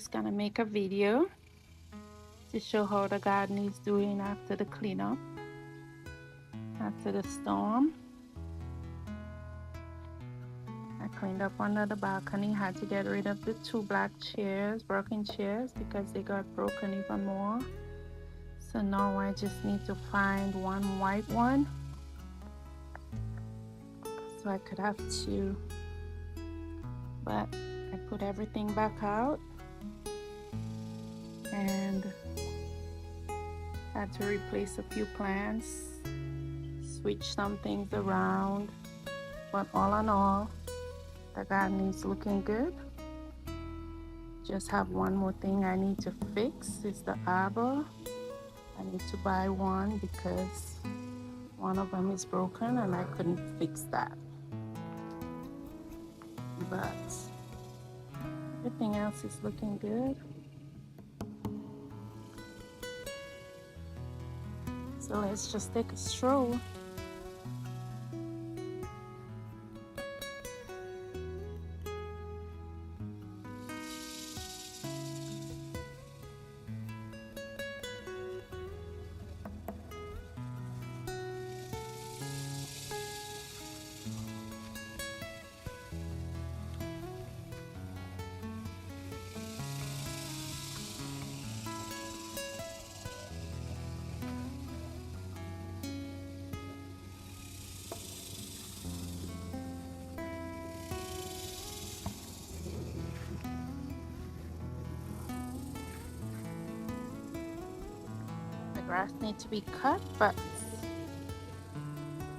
just gonna make a video to show how the garden is doing after the cleanup, after the storm. I cleaned up under the balcony, had to get rid of the two black chairs, broken chairs, because they got broken even more. So now I just need to find one white one so I could have two. But I put everything back out and had to replace a few plants, switch some things around. But all in all, the garden is looking good. Just have one more thing I need to fix. It's the arbor. I need to buy one because one of them is broken and I couldn't fix that. But everything else is looking good. So let's just take a stroll. Grass needs to be cut, but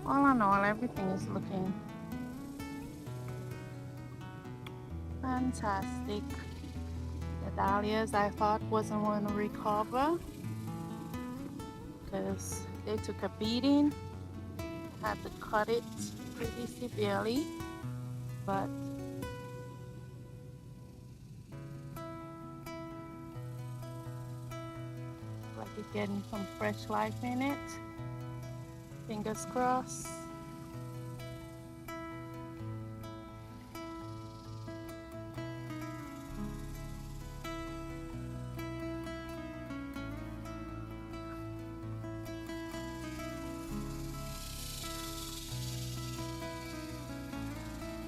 all in all, everything is looking fantastic. The dahlias I thought wasn't going to recover because they took a beating. Had to cut it pretty severely, but like it's getting some fresh life in it. Fingers crossed.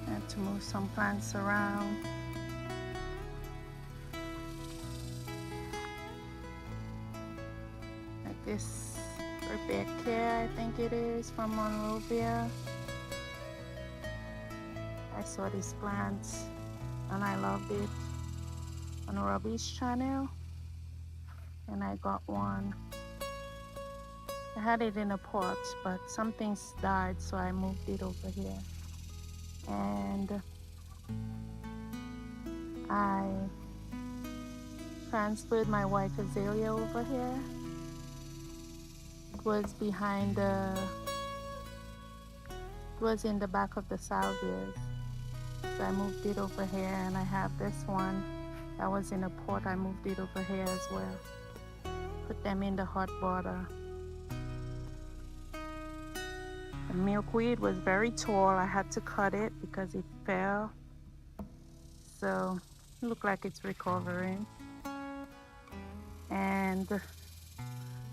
Had to move some plants around. This Rebecca, I think it is, from Monrovia. I saw this plant and I loved it on Robbie's channel, and I got one. I had it in a pot, but some things died, so I moved it over here. And I transferred my white azalea over here. Was behind the, was in the back of the salvias, so I moved it over here. And I have this one that was in a pot. I moved it over here as well. Put them in the hot water. The milkweed was very tall. I had to cut it because it fell, so it looked like it's recovering. And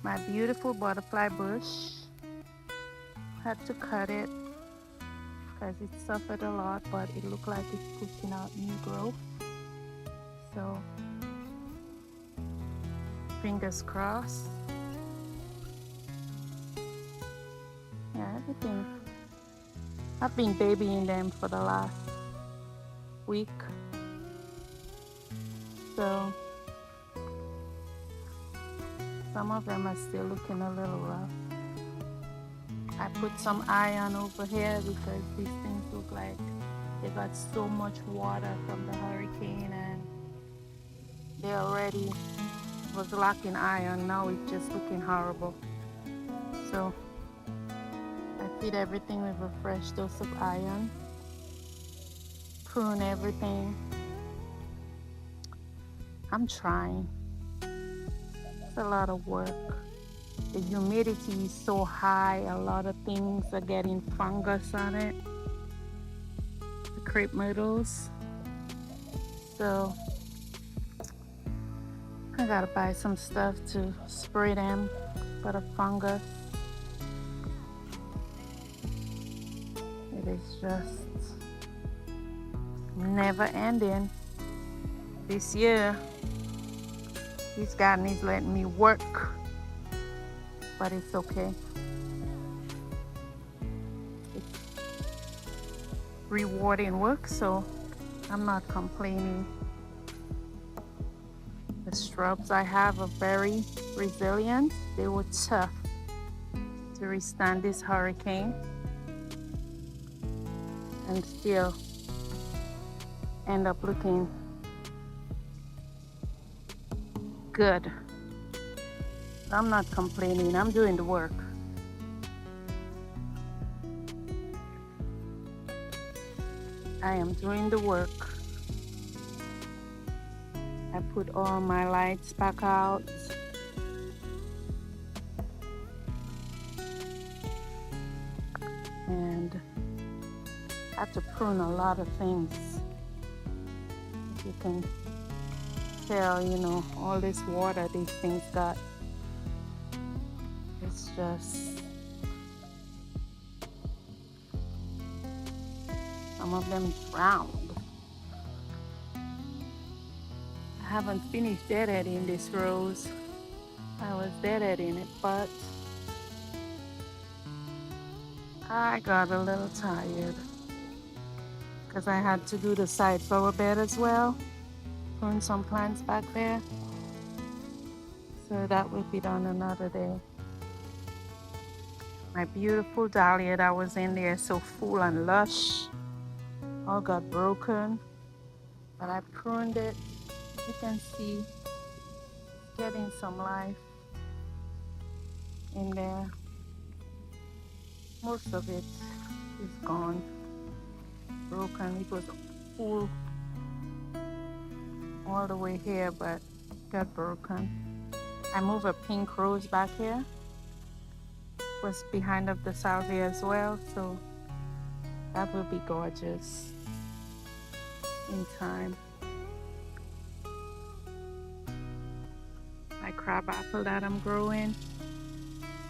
my beautiful butterfly bush, had to cut it because it suffered a lot, but it looked like it's pushing out new growth. So fingers crossed. Yeah, everything. I've been babying them for the last week, so some of them are still looking a little rough. I put some iron over here because these things look like they got so much water from the hurricane and they already was lacking iron. Now it's just looking horrible. So I feed everything with a fresh dose of iron, prune everything. I'm trying. It's a lot of work. The humidity is so high, a lot of things are getting fungus on it. The crepe myrtles. So I gotta buy some stuff to spray them for the fungus. It is just never ending. This year, this garden is letting me work, but it's okay. It's rewarding work, so I'm not complaining. The shrubs I have are very resilient. They were tough to withstand this hurricane and still end up looking good. I'm not complaining. I'm doing the work. I am doing the work. I put all my lights back out. And I have to prune a lot of things. If you can tell, you know, all this water these things got. It's just, some of them drowned. I haven't finished deadheading this rose. I was deadheading it, but I got a little tired because I had to do the side flower bed as well. Prune some plants back there. So that will be done another day. My beautiful dahlia that was in there, so full and lush, all got broken, but I pruned it. You can see getting some life in there. Most of it is gone, broken. It was full all the way here, but got broken. I moved a pink rose back here. It was behind of the salvia as well, so that will be gorgeous in time. My crab apple that I'm growing,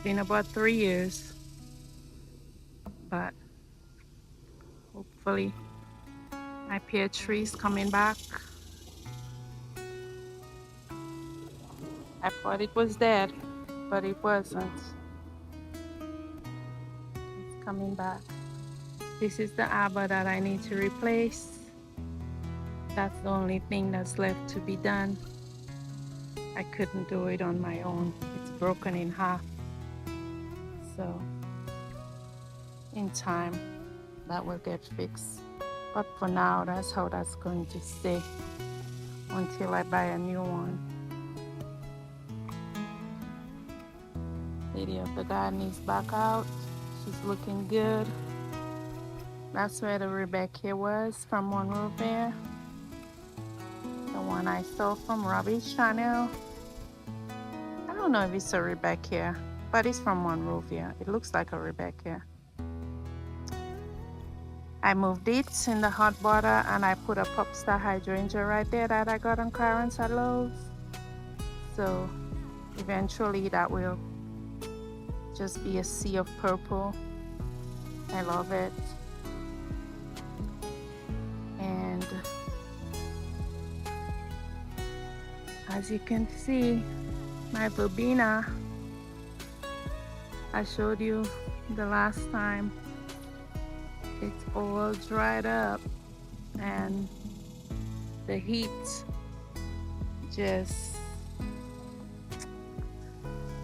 been about 3 years, but hopefully my pear tree is coming back. I thought it was dead, but it wasn't. It's coming back. This is the arbor that I need to replace. That's the only thing that's left to be done. I couldn't do it on my own. It's broken in half. So in time, that will get fixed. But for now, that's how that's going to stay until I buy a new one. Lady of the garden is back out. She's looking good. That's where the Rebecca was from Monrovia. The one I saw from Robbie's channel. I don't know if it's a Rebecca, but it's from Monrovia. It looks like a Rebecca. I moved it in the hot water and I put a popstar hydrangea right there that I got on clearance at Lowe's. So eventually that will just be a sea of purple. I love it. And as you can see, my verbena, I showed you the last time, it's all dried up and the heat just,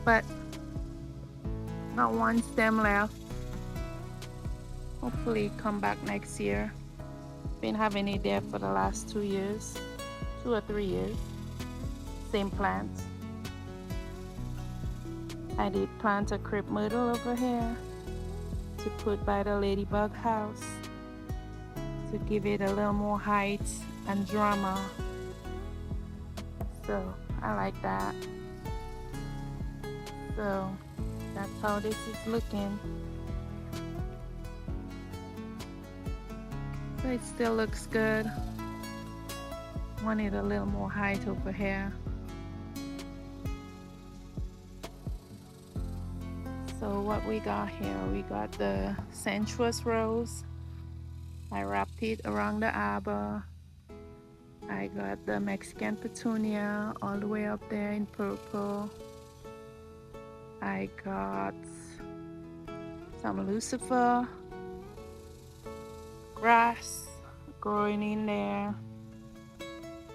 but not one stem left. Hopefully come back next year. Been having it there for the last 2 years, 2 or 3 years. Same plant. I did plant a crepe myrtle over here to put by the ladybug house to give it a little more height and drama. So I like that. So that's how this is looking. So it still looks good. Wanted a little more height over here. So what we got here, we got the sensuous rose. I wrapped it around the arbor. I got the Mexican petunia all the way up there in purple. I got some lucifer grass growing in there.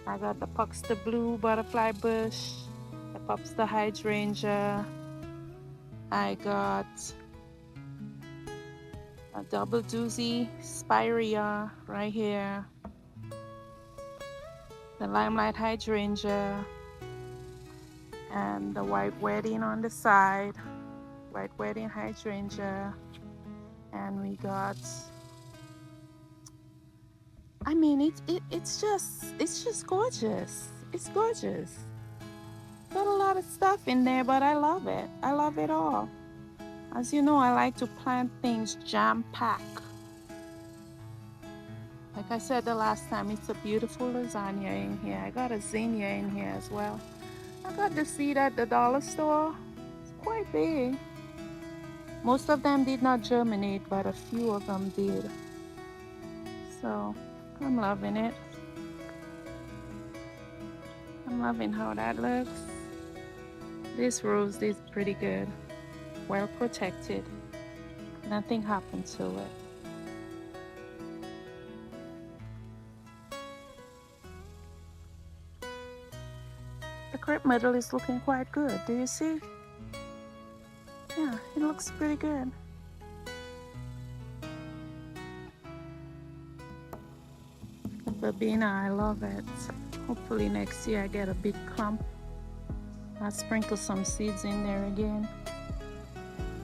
I got the Puxter blue butterfly bush, the Puxter hydrangea. I got a double doozy spirea right here, the limelight hydrangea, and the white wedding on the side, white wedding hydrangea. And we got, I mean, it's just gorgeous. It's gorgeous. Got a lot of stuff in there, but I love it. I love it all. As you know, I like to plant things jam-packed. Like I said the last time, it's a beautiful lasagna in here. I got a zinnia in here as well. I got the seed at the dollar store. It's quite big. Most of them did not germinate, but a few of them did. So I'm loving it. I'm loving how that looks. This rose is pretty good. Well protected. Nothing happened to it. The crepe myrtle is looking quite good. Do you see? Yeah, it looks pretty good. The verbena, I love it. Hopefully next year I get a big clump. I'll sprinkle some seeds in there again.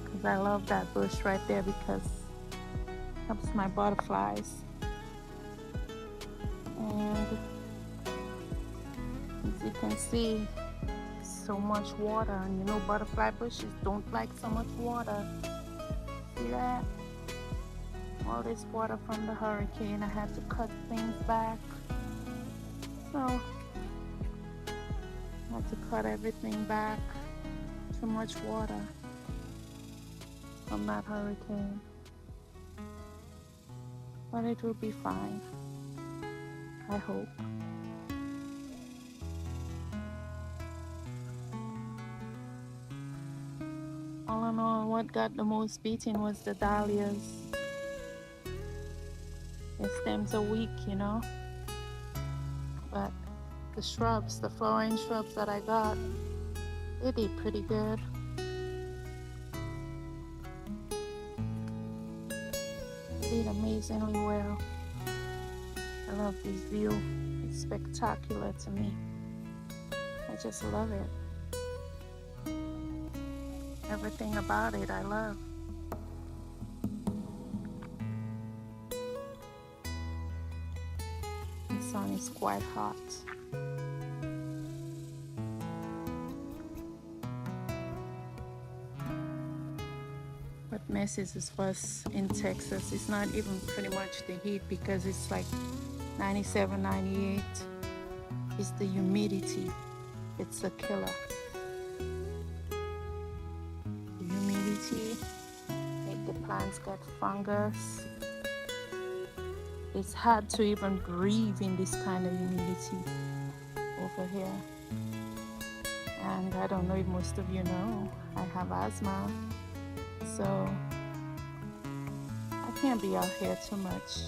Because I love that bush right there because it helps my butterflies. And as you can see, so much water, and you know butterfly bushes don't like so much water. See that? All this water from the hurricane, I had to cut things back. So I had to cut everything back. Too much water from that hurricane. But it will be fine, I hope. All in all, what got the most beating was the dahlias. Their stems are weak, you know. But the shrubs, the flowering shrubs that I got, they did pretty good. They did amazingly well. I love this view. It's spectacular to me. I just love it. Everything about it, I love. The sun is quite hot. What messes us in Texas, it's not even pretty much the heat because it's like 97, 98. It's the humidity. It's a killer. Make the plants get fungus. It's hard to even breathe in this kind of humidity over here. And I don't know if most of you know, I have asthma, so I can't be out here too much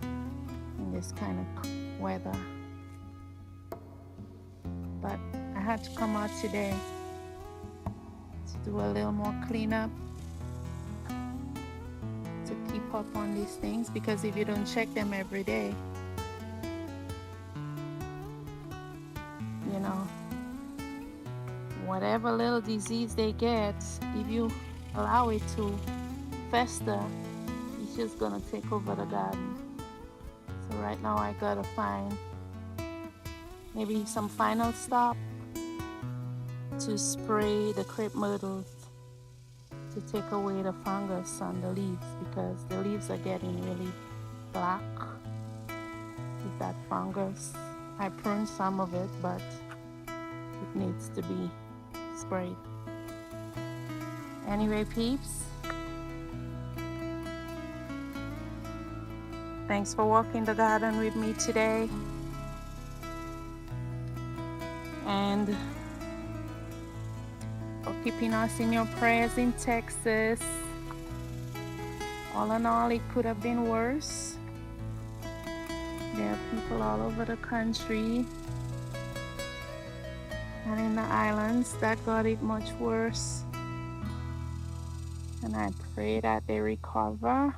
in this kind of weather. But I had to come out today to do a little more cleanup, to keep up on these things, because if you don't check them every day, you know, whatever little disease they get, if you allow it to fester, it's just gonna take over the garden. So right now I gotta find maybe some final stop to spray the crepe myrtles to take away the fungus on the leaves, because the leaves are getting really black with that fungus. I pruned some of it, but it needs to be sprayed. Anyway, peeps, thanks for walking the garden with me today, and for keeping us in your prayers in Texas. All in all, it could have been worse. There are people all over the country and in the islands that got it much worse. And I pray that they recover.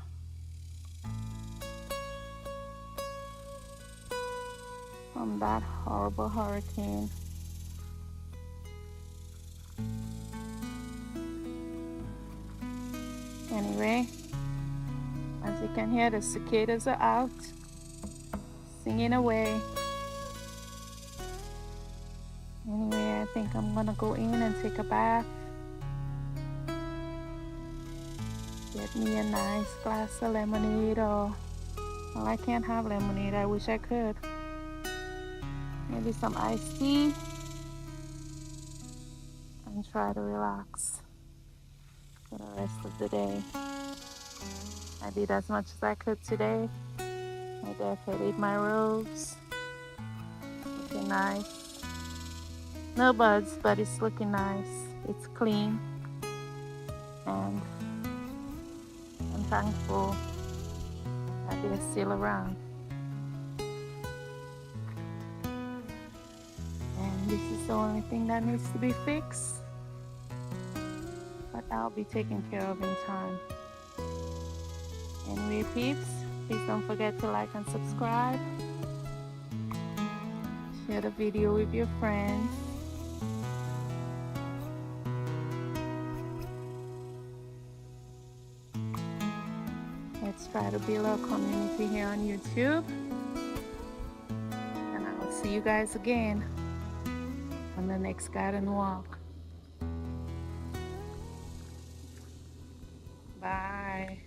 From that horrible hurricane. Anyway, as you can hear, the cicadas are out, singing away. Anyway, I think I'm gonna go in and take a bath. Get me a nice glass of lemonade, or, well, I can't have lemonade, I wish I could. Maybe some iced tea, and try to relax for the rest of the day. I did as much as I could today. I decorated my robes. Looking nice. No buds, but it's looking nice. It's clean. And I'm thankful that they're still around. And this is the only thing that needs to be fixed. But I'll be taken care of in time. Anyway, peeps, please don't forget to like and subscribe. Share the video with your friends. Let's try to build our community here on YouTube. And I will see you guys again on the next garden walk. Bye.